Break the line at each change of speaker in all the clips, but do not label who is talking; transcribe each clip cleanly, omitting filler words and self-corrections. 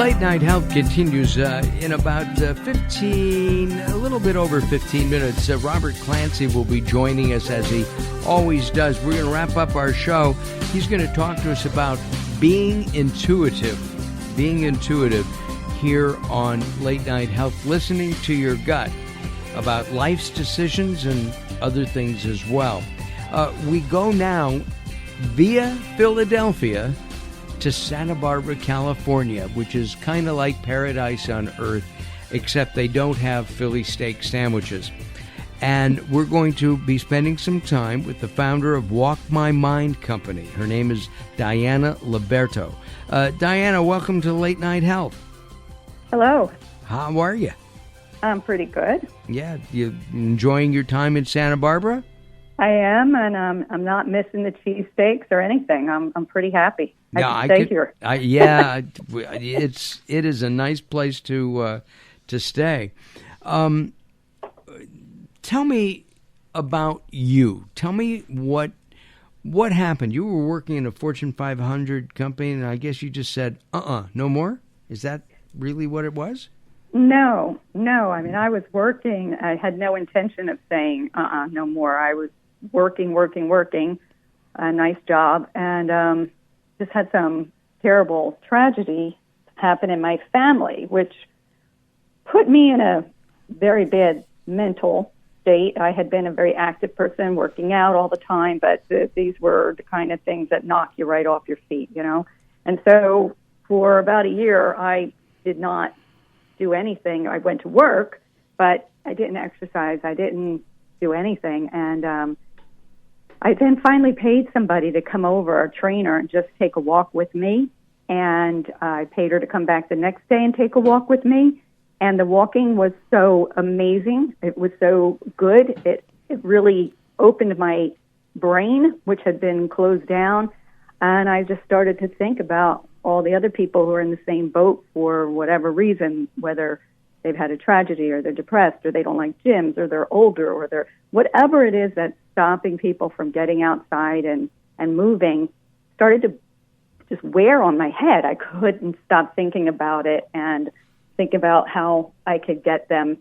Late Night Health continues in about a little bit over 15 minutes. Robert Clancy will be joining us as he always does. We're going to wrap up our show. He's going to talk to us about being intuitive here on Late Night Health, listening to your gut about life's decisions and other things as well. We go now via Philadelphia to Santa Barbara, California, which is kind of like paradise on earth, except they don't have Philly steak sandwiches. And we're going to be spending some time with the founder of Walk My Mind Company. Her name is Diana Liberto. Diana, welcome to Late Night Health.
Hello.
How are you?
I'm pretty good.
Yeah, you enjoying your time in Santa Barbara?
I am, and I'm not missing the cheesesteaks or anything. I'm pretty happy. I can stay here.
It is a nice place to stay. Tell me about you. Tell me what happened. You were working in a Fortune 500 company, and I guess you just said, no more? Is that really what it was?
No. I mean, I was working. I had no intention of saying, no more. I was working, a nice job, and just had some terrible tragedy happen in my family, which put me in a very bad mental state. I had been a very active person, working out all the time, but these were the kind of things that knock you right off your feet, you know? And so for about a year, I did not do anything. I went to work, but I didn't exercise. I didn't do anything. And I then finally paid somebody to come over, a trainer, and just take a walk with me. And I paid her to come back the next day and take a walk with me. And the walking was so amazing. It was so good. It really opened my brain, which had been closed down. And I just started to think about all the other people who are in the same boat for whatever reason, whether they've had a tragedy or they're depressed or they don't like gyms or they're older or they're whatever it is that's stopping people from getting outside and moving, started to just wear on my head. I couldn't stop thinking about it and think about how I could get them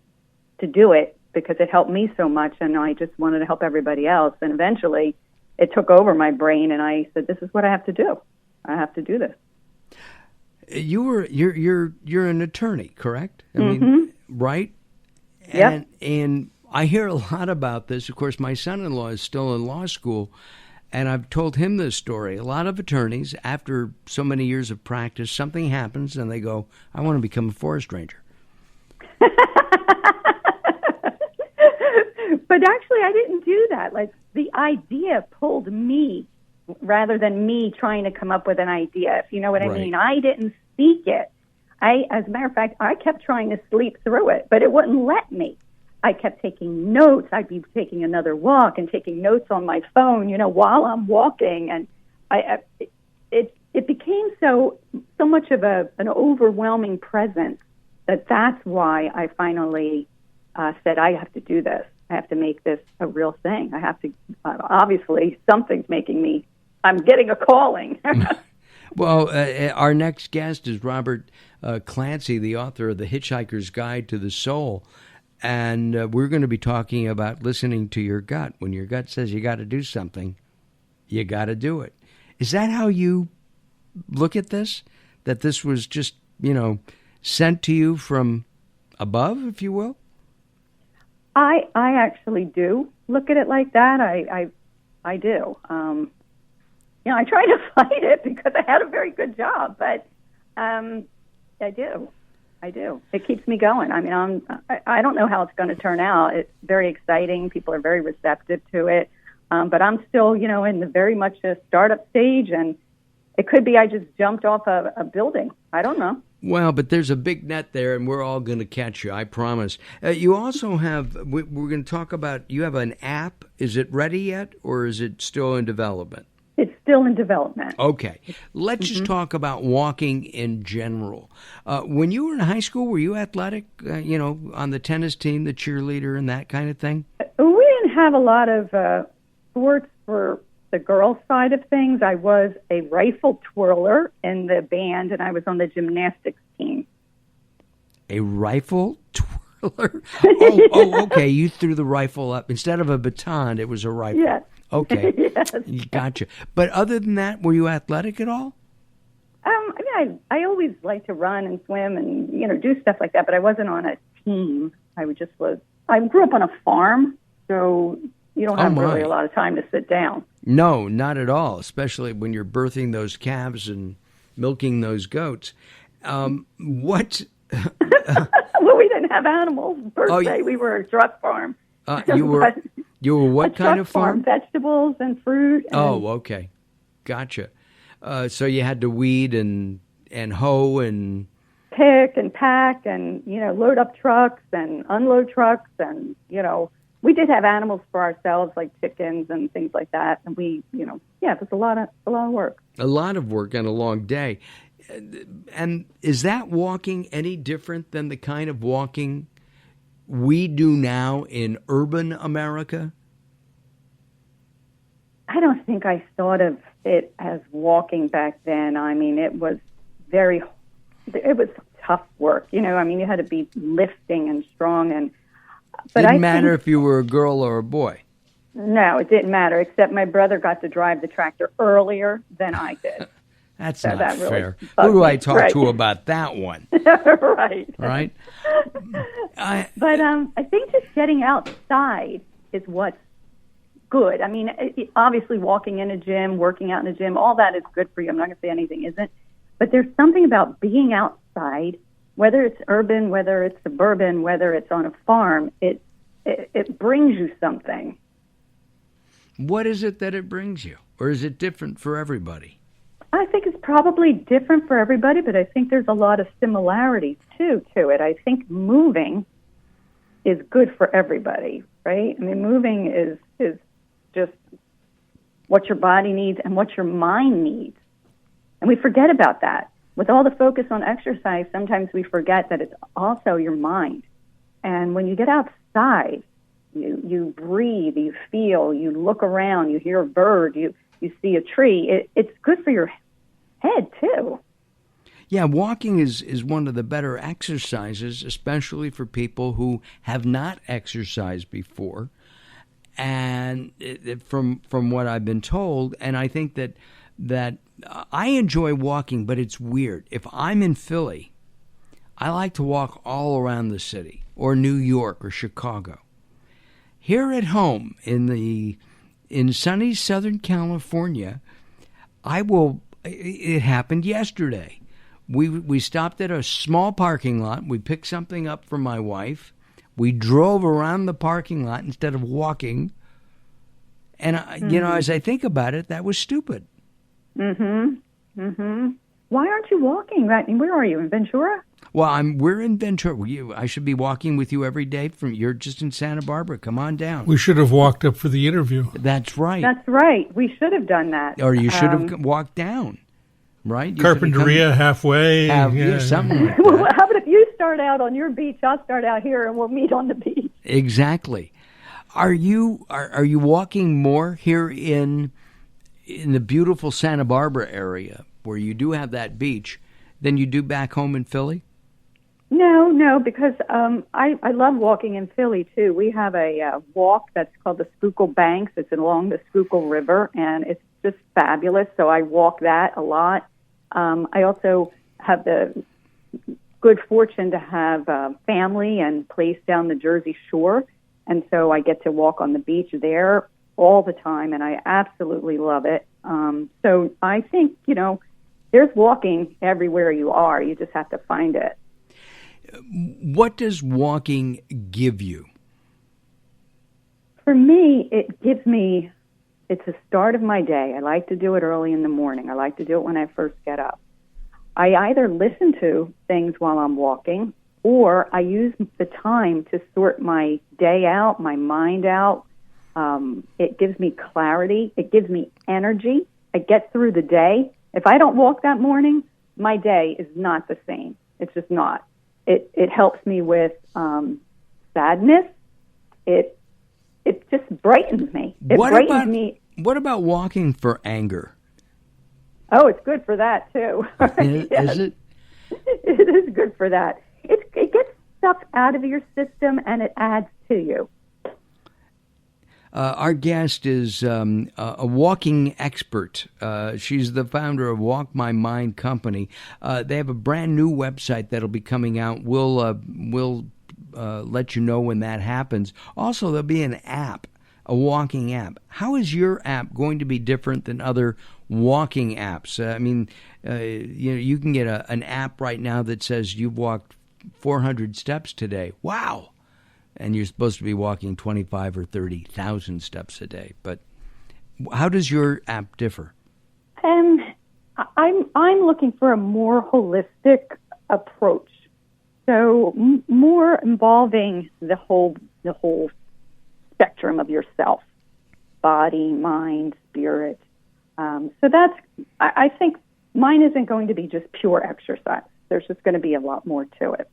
to do it because it helped me so much, and I just wanted to help everybody else. And eventually it took over my brain, and I said, this is what I have to do. I have to do this.
You're an attorney, correct? I
mm-hmm.
mean, right?
Yep.
And I hear a lot about this. Of course, my son-in-law is still in law school, and I've told him this story. A lot of attorneys, after so many years of practice, something happens and they go, I want to become a forest ranger.
But actually, I didn't do that. Like, the idea pulled me rather than me trying to come up with an idea, if you know what I mean. I didn't seek it. As a matter of fact, I kept trying to sleep through it, but it wouldn't let me. I kept taking notes. I'd be taking another walk and taking notes on my phone, you know, while I'm walking. And it became so much of an overwhelming presence that's why I finally said, I have to do this. I have to make this a real thing. I have to, obviously, something's making me, I'm getting a calling.
Well, our next guest is Robert Clancy, the author of The Hitchhiker's Guide to the Soul. And we're going to be talking about listening to your gut. When your gut says you got to do something, you got to do it. Is that how you look at this? That this was just, sent to you from above, if you will?
I actually do look at it like that. I do. I try to fight it because I had a very good job, but I do. It keeps me going. I mean, I don't know how it's going to turn out. It's very exciting. People are very receptive to it. But I'm still, in the very much a startup stage, and it could be I just jumped off a building. I don't know.
Well, but there's a big net there, and we're all going to catch you, I promise. You also have, we're going to talk about, you have an app. Is it ready yet, or is it still in development?
It's still in development.
Okay. Let's just talk about walking in general. When you were in high school, were you athletic, on the tennis team, the cheerleader, and that kind of thing?
We didn't have a lot of sports for the girls' side of things. I was a rifle twirler in the band, and I was on the gymnastics team.
A rifle twirler? Oh, okay. You threw the rifle up. Instead of a baton, it was a rifle.
Yes.
Okay.
Yes.
Gotcha. But other than that, were you athletic at all?
I always liked to run and swim and, do stuff like that, but I wasn't on a team. I grew up on a farm, so you don't have really a lot of time to sit down.
No, not at all, especially when you're birthing those calves and milking those goats. What?
Well, we didn't have animals per se. We were a truck farm.
You were what kind of farm?
Vegetables and fruit.
Okay. Gotcha. So you had to weed and hoe and
pick and pack and, load up trucks and unload trucks. And, we did have animals for ourselves, like chickens and things like that. And we, it was a lot of work. A lot of work and a long day. And is that walking any different than the kind of walking we do now in urban America? I don't think I thought of it as walking back then. I mean, it was tough work. You had to be lifting and strong. But
didn't matter if you were a girl or a boy.
No, it didn't matter, except my brother got to drive the tractor earlier than I did.
That's not fair. Who do I talk to about that one?
Right.
Right?
But I think just getting outside is what's good. I mean, obviously walking in a gym, working out in a gym, all that is good for you. I'm not going to say anything isn't. But there's something about being outside, whether it's urban, whether it's suburban, whether it's on a farm, it brings you something.
What is it that it brings you? Or is it different for everybody?
I think it's probably different for everybody, but I think there's a lot of similarities, too, to it. I think moving is good for everybody, right? I mean, moving is just what your body needs and what your mind needs. And we forget about that. With all the focus on exercise, sometimes we forget that it's also your mind. And when you get outside, you breathe, you feel, you look around, you hear a bird, you see a tree. It's good for your head, too.
Yeah, walking is one of the better exercises, especially for people who have not exercised before. And from what I've been told, and I think that I enjoy walking, but it's weird. If I'm in Philly, I like to walk all around the city, or New York, or Chicago. Here at home in sunny Southern California, it happened yesterday. We stopped at a small parking lot. We picked something up for my wife. We drove around the parking lot instead of walking. And, as I think about it, that was stupid.
Mm-hmm. Mm-hmm. Why aren't you walking? Where are you, in Ventura?
Well, we're in Ventura. I should be walking with you every day. You're just in Santa Barbara. Come on down.
We should have walked up for the interview.
That's right.
That's right. We should have done that.
Or you should have walked down, right?
Carpinteria halfway.
Something like that.
Well, how about if you start out on your beach, I'll start out here, and we'll meet on the beach.
Exactly. Are you walking more here in the beautiful Santa Barbara area, where you do have that beach, than you do back home in Philly?
No, because I love walking in Philly, too. We have a walk that's called the Schuylkill Banks. It's along the Schuylkill River, and it's just fabulous, so I walk that a lot. I also have the good fortune to have family and place down the Jersey Shore, and so I get to walk on the beach there all the time, and I absolutely love it. So I think, there's walking everywhere you are. You just have to find it.
What does walking give you?
For me, it's the start of my day. I like to do it early in the morning. I like to do it when I first get up. I either listen to things while I'm walking, or I use the time to sort my day out, my mind out. It gives me clarity. It gives me energy. I get through the day. If I don't walk that morning, my day is not the same. It's just not. It helps me with sadness. It just brightens me.
What about walking for anger?
Oh, it's good for that too.
Is it?
It is good for that. It gets stuff out of your system and it adds to you.
Our guest is a walking expert. She's the founder of Walk My Mind Company. They have a brand new website that'll be coming out. We'll let you know when that happens. Also, there'll be an app, a walking app. How is your app going to be different than other walking apps? You can get an app right now that says you've walked 400 steps today. Wow. And you're supposed to be walking 25 or 30,000 steps a day. But how does your app differ?
I'm looking for a more holistic approach. So more involving the whole spectrum of yourself, body, mind, spirit. I think mine isn't going to be just pure exercise. There's just going to be a lot more to it.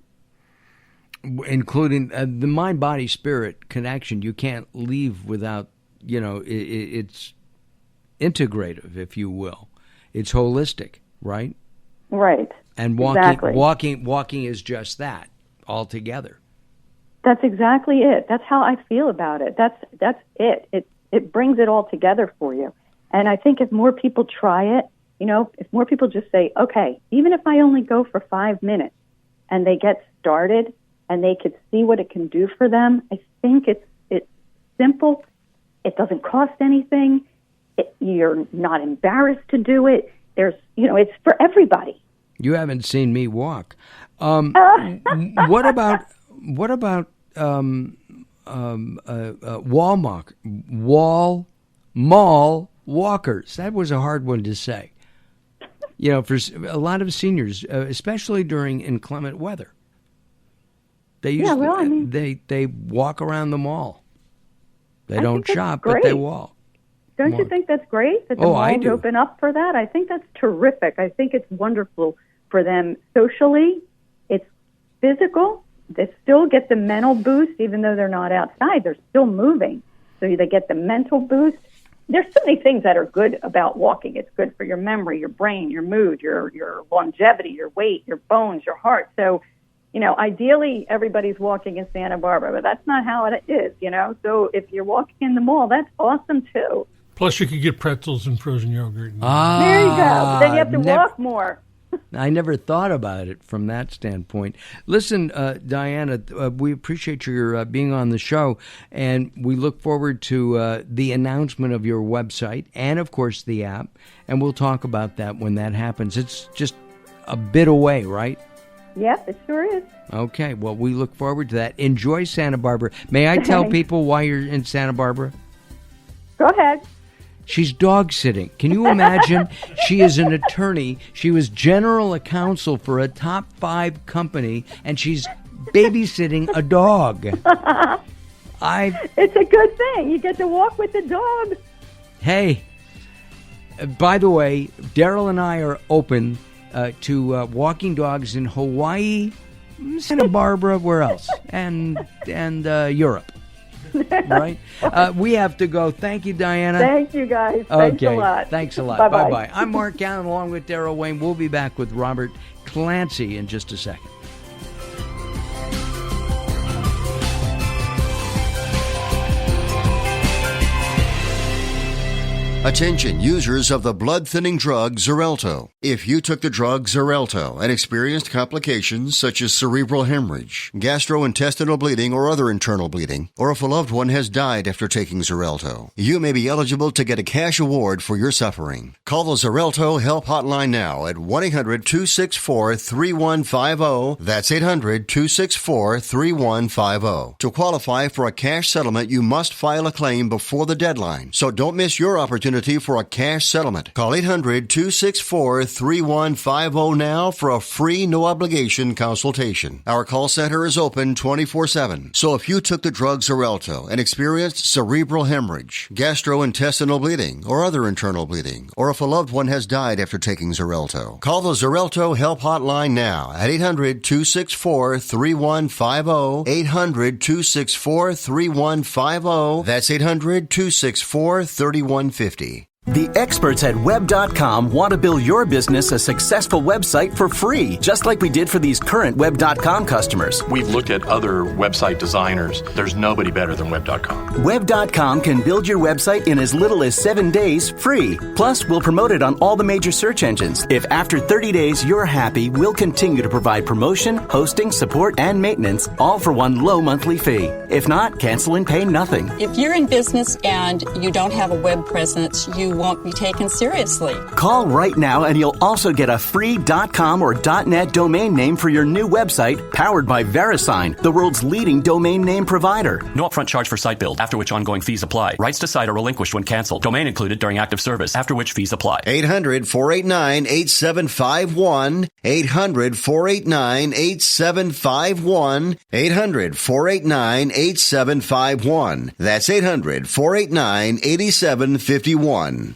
Including the mind-body-spirit connection. You can't leave without, it's integrative, if you will. It's holistic, right?
Right.
And
exactly.
walking is just that altogether.
That's exactly it. That's how I feel about it. That's it. It brings it all together for you. And I think if more people try it, if more people just say, okay, even if I only go for 5 minutes and they get started and they could see what it can do for them, I think it's simple. It doesn't cost anything. You're not embarrassed to do it. It's for everybody.
You haven't seen me walk. What about mall walkers? That was a hard one to say. For a lot of seniors, especially during inclement weather, they walk around the mall. They don't shop, but they walk.
Don't you think that's great that the malls open up for that? I think that's terrific. I think it's wonderful for them socially. It's physical. They still get the mental boost, even though they're not outside. They're still moving. So they get the mental boost. There's so many things that are good about walking. It's good for your memory, your brain, your mood, your longevity, your weight, your bones, your heart. So, ideally everybody's walking in Santa Barbara, but that's not how it is, So if you're walking in the mall, that's awesome too.
Plus you could get pretzels and frozen yogurt.
There you go. But then you have to walk more.
I never thought about it from that standpoint. Listen, Diana, we appreciate your being on the show, and we look forward to the announcement of your website and, of course, the app, and we'll talk about that when that happens. It's just a bit away, right?
Yep, it sure is.
Okay, well, we look forward to that. Enjoy Santa Barbara. May I tell people why you're in Santa Barbara?
Go ahead.
She's dog sitting. Can you imagine? She is an attorney. She was general counsel for a top 5 company, and she's babysitting a dog.
It's a good thing. You get to walk with the dog.
Hey, by the way, Daryl and I are open to walking dogs in Hawaii, Santa Barbara, where else? And Europe. Right? We have to go. Thank you, Diana.
Thank you, guys. Thanks a lot.
Thanks a lot.
Bye-bye.
Bye-bye. I'm Mark Allen along with Daryl Wayne. We'll be back with Robert Clancy in just a second.
Attention users of the blood-thinning drug Xarelto. If you took the drug Xarelto and experienced complications such as cerebral hemorrhage, gastrointestinal bleeding or other internal bleeding, or if a loved one has died after taking Xarelto, you may be eligible to get a cash award for your suffering. Call the Xarelto Help Hotline now at 1-800-264-3150. That's 800-264-3150. To qualify for a cash settlement, you must file a claim before the deadline, so don't miss your opportunity for a cash settlement. Call 800-264-3150 now for a free, no-obligation consultation. Our call center is open 24/7. So if you took the drug Xarelto and experienced cerebral hemorrhage, gastrointestinal bleeding, or other internal bleeding, or if a loved one has died after taking Xarelto, call the Xarelto Help Hotline now at 800-264-3150. 800-264-3150. That's 800-264-3150.
The experts at Web.com want to build your business a successful website for free, just like we did for these current Web.com customers.
We've looked at other website designers. There's nobody better than Web.com.
Web.com can build your website in as little as 7 days free. Plus, we'll promote it on all the major search engines. If after 30 days you're happy, we'll continue to provide promotion, hosting, support, and maintenance, all for one low monthly fee. If not, cancel and pay nothing.
If you're in business and you don't have a web presence, you won't be taken seriously.
Call right now and you'll also get a free .com or .net domain name for your new website, powered by VeriSign, the world's leading domain name provider.
No upfront charge for site build, after which ongoing fees apply. Rights to site are relinquished when canceled. Domain included during active service, after which fees apply.
800-489-8751. 800-489-8751. 800-489-8751. That's 800-489-8751.